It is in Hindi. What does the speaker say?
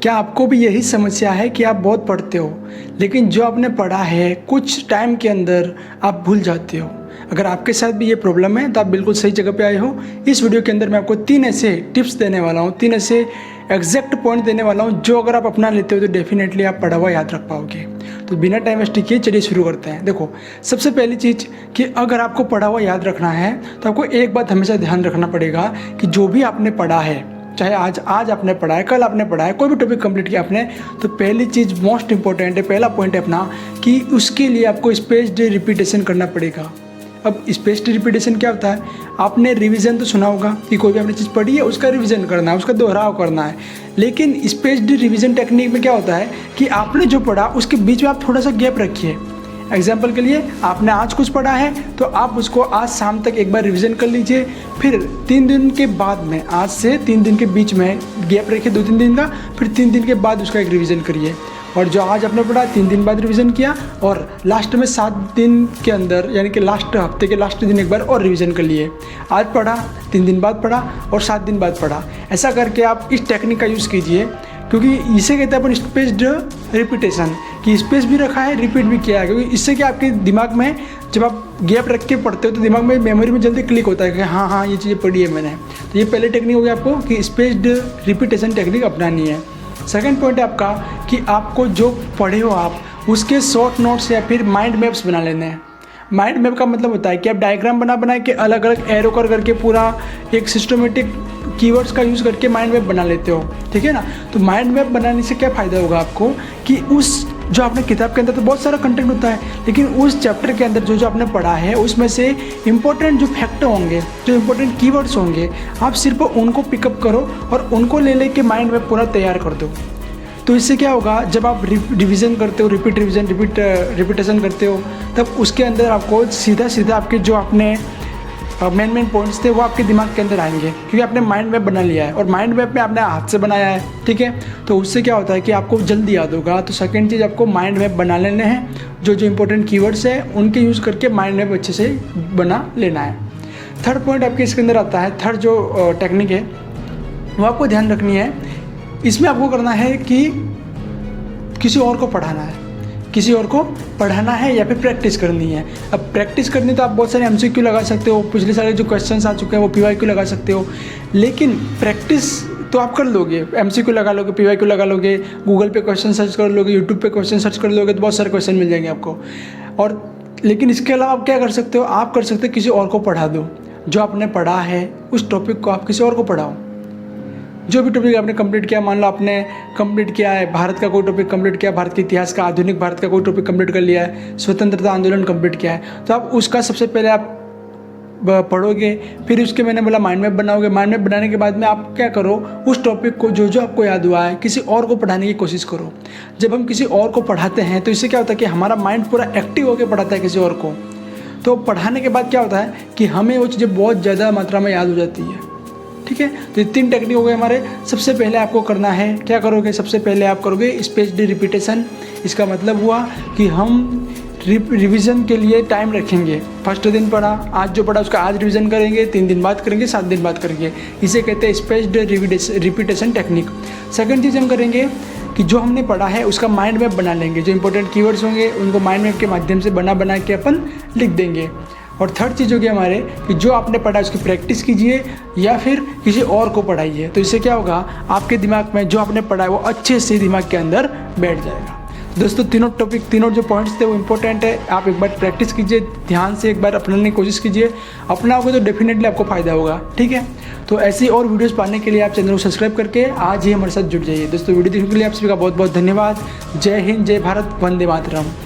क्या आपको भी यही समस्या है कि आप बहुत पढ़ते हो लेकिन जो आपने पढ़ा है कुछ टाइम के अंदर आप भूल जाते हो? अगर आपके साथ भी ये प्रॉब्लम है तो आप बिल्कुल सही जगह पे आए हो। इस वीडियो के अंदर मैं आपको 3 ऐसे टिप्स देने वाला हूँ, 3 ऐसे एग्जैक्ट पॉइंट देने वाला हूँ जो अगर आप अपना लेते हो तो डेफिनेटली आप पढ़ा हुआ याद रख पाओगे। तो बिना टाइम वेस्ट किए चलिए शुरू करते हैं। देखो, सबसे पहली चीज़ कि अगर आपको पढ़ा हुआ याद रखना है तो आपको एक बात हमेशा ध्यान रखना पड़ेगा कि जो भी आपने पढ़ा है, चाहे आज आपने पढ़ा है, कल आपने पढ़ा है, कोई भी टॉपिक कंप्लीट किया आपने, तो पहली चीज़ मोस्ट इंपॉर्टेंट है, पहला पॉइंट है अपना कि उसके लिए आपको स्पेस्ड रिपीटेशन करना पड़ेगा। अब स्पेस्ड रिपीटेशन क्या होता है? आपने रिवीजन तो सुना होगा कि कोई भी आपने चीज़ पढ़ी है उसका रिवीजन करना है, उसका दोहराव करना है। लेकिन स्पेस्ड रिवीजन टेक्निक में क्या होता है कि आपने जो पढ़ा उसके बीच में आप थोड़ा सा गैप रखिए। एग्जाम्पल के लिए आपने आज कुछ पढ़ा है तो आप उसको आज शाम तक एक बार रिवीजन कर लीजिए, फिर 3 दिन के बाद में, आज से 3 दिन के बीच में गैप रखिए 2-3 दिन का, फिर 3 दिन के बाद उसका एक रिवीजन करिए। और जो आज आपने पढ़ा 3 दिन बाद रिवीजन किया और लास्ट में 7 दिन के अंदर यानी कि लास्ट हफ्ते के लास्ट दिन एक बार और रिवीजन कर लिए। आज पढ़ा, 3 दिन बाद पढ़ा और 7 दिन बाद पढ़ा। ऐसा करके आप इस टेक्निक का यूज़ कीजिए, क्योंकि इसे कहते हैं अपन स्पेस्ड रिपीटेशन, कि स्पेस भी रखा है, रिपीट भी किया है। क्योंकि इससे क्या आपके दिमाग में जब आप गैप रख के पढ़ते हो तो दिमाग में मेमोरी में जल्दी क्लिक होता है कि हाँ ये चीज़ें पढ़ी है मैंने। तो ये पहले टेक्निक हो गया आपको कि स्पेस्ड रिपीटेशन टेक्निक अपनानी है। सेकंड पॉइंट है आपका कि आपको जो पढ़े हो आप उसके शॉर्ट नोट्स या फिर माइंड मैप्स बना लेने हैं। माइंड मैप का मतलब होता है कि आप डायग्राम बना के अलग अलग एरो करके पूरा एक सिस्टमेटिक कीवर्ड्स का यूज़ करके माइंड मैप बना लेते हो, ठीक है ना। तो माइंड मैप बनाने से क्या फ़ायदा होगा आपको कि उस जो आपने किताब के अंदर तो बहुत सारा कंटेंट होता है, लेकिन उस चैप्टर के अंदर जो आपने पढ़ा है उसमें से इंपॉर्टेंट जो फैक्टर होंगे, जो इंपॉर्टेंट कीवर्ड्स होंगे, आप सिर्फ उनको पिकअप करो और उनको ले के माइंड मैप पूरा तैयार कर दो। तो इससे क्या होगा, जब आप रिवीजन करते हो, रिपीटेशन करते हो, तब उसके अंदर आपको सीधा आपके जो आपने मेन पॉइंट्स थे वो आपके दिमाग के अंदर आएंगे, क्योंकि आपने माइंड मैप बना लिया है और माइंड मैप में आपने हाथ से बनाया है, ठीक है। तो उससे क्या होता है कि आपको जल्दी याद होगा। तो सेकंड चीज़, आपको माइंड मैप बना लेने हैं, जो इंपॉर्टेंट कीवर्ड्स है उनके यूज़ करके माइंड मैप अच्छे से बना लेना है। थर्ड पॉइंट आपके इसके अंदर आता है, थर्ड जो टेक्निक है वो आपको ध्यान रखनी है। इसमें आपको करना है कि किसी और को पढ़ाना है, किसी और को पढ़ाना है या फिर प्रैक्टिस करनी है। अब प्रैक्टिस करनी तो आप बहुत सारे MCQ लगा सकते हो, पिछले सारे जो क्वेश्चंस आ चुके हैं वो PYQ लगा सकते हो, लेकिन प्रैक्टिस तो आप कर लोगे, MCQ लगा लोगे, PYQ लगा लोगे, गूगल पे क्वेश्चन सर्च कर लोगे, यूट्यूब पे क्वेश्चन सर्च कर लोगे तो बहुत सारे क्वेश्चन मिल जाएंगे आपको। और लेकिन इसके अलावा आप क्या कर सकते हो, आप कर सकते हो किसी और को पढ़ा दो। जो आपने पढ़ा है उस टॉपिक को आप किसी और को पढ़ाओ। जो भी टॉपिक आपने कंप्लीट किया, मान लो आपने कंप्लीट किया है भारत का कोई टॉपिक कंप्लीट किया, भारत के इतिहास का, आधुनिक भारत का कोई टॉपिक कंप्लीट कर लिया है, स्वतंत्रता आंदोलन कंप्लीट किया है, तो आप उसका सबसे पहले आप पढ़ोगे, फिर उसके मैंने बोला माइंड मैप बनाओगे। माइंड मैप बनाने के बाद में आप क्या करो, उस टॉपिक को जो आपको याद हुआ है किसी और को पढ़ाने की कोशिश करो। जब हम किसी और को पढ़ाते हैं तो इससे क्या होता है कि हमारा माइंड पूरा एक्टिव होकर पढ़ाता है किसी और को। तो पढ़ाने के बाद क्या होता है कि हमें वो चीज़ें बहुत ज़्यादा मात्रा में याद हो जाती है, ठीक है। तो ये 3 टेक्निक हो गए हमारे। सबसे पहले आपको करना है, क्या करोगे, सबसे पहले आप करोगे स्पेस्ड रिपीटेशन। इसका मतलब हुआ कि हम रिवीजन के लिए टाइम रखेंगे। फर्स्ट दिन पढ़ा, आज जो पढ़ा उसका आज रिवीजन करेंगे, 3 दिन बाद करेंगे, 7 दिन बाद करेंगे। इसे कहते हैं स्पेस्ड रिपीटेशन टेक्निक। सेकंड चीज़ हम करेंगे कि जो हमने पढ़ा है उसका माइंड मैप बना लेंगे, जो इंपॉर्टेंट कीवर्ड्स होंगे उनको माइंड मैप के माध्यम से बना के अपन लिख देंगे। और थर्ड चीज़ होगी हमारे कि जो आपने पढ़ा उसकी प्रैक्टिस कीजिए या फिर किसी और को पढ़ाइए। तो इससे क्या होगा, आपके दिमाग में जो आपने पढ़ा है वो अच्छे से दिमाग के अंदर बैठ जाएगा। दोस्तों, तीनों जो पॉइंट्स थे वो इंपॉर्टेंट है। आप एक बार प्रैक्टिस कीजिए, ध्यान से एक बार अपनाने की कोशिश कीजिए, अपनाओगे तो डेफिनेटली आपको फ़ायदा होगा, ठीक है। तो ऐसी और वीडियोस पाने के लिए आप चैनल को सब्सक्राइब करके आज ही हमारे साथ जुड़ जाइए। दोस्तों, वीडियो देखने के लिए आप सभी का बहुत बहुत धन्यवाद। जय हिंद, जय भारत, वंदे मातरम।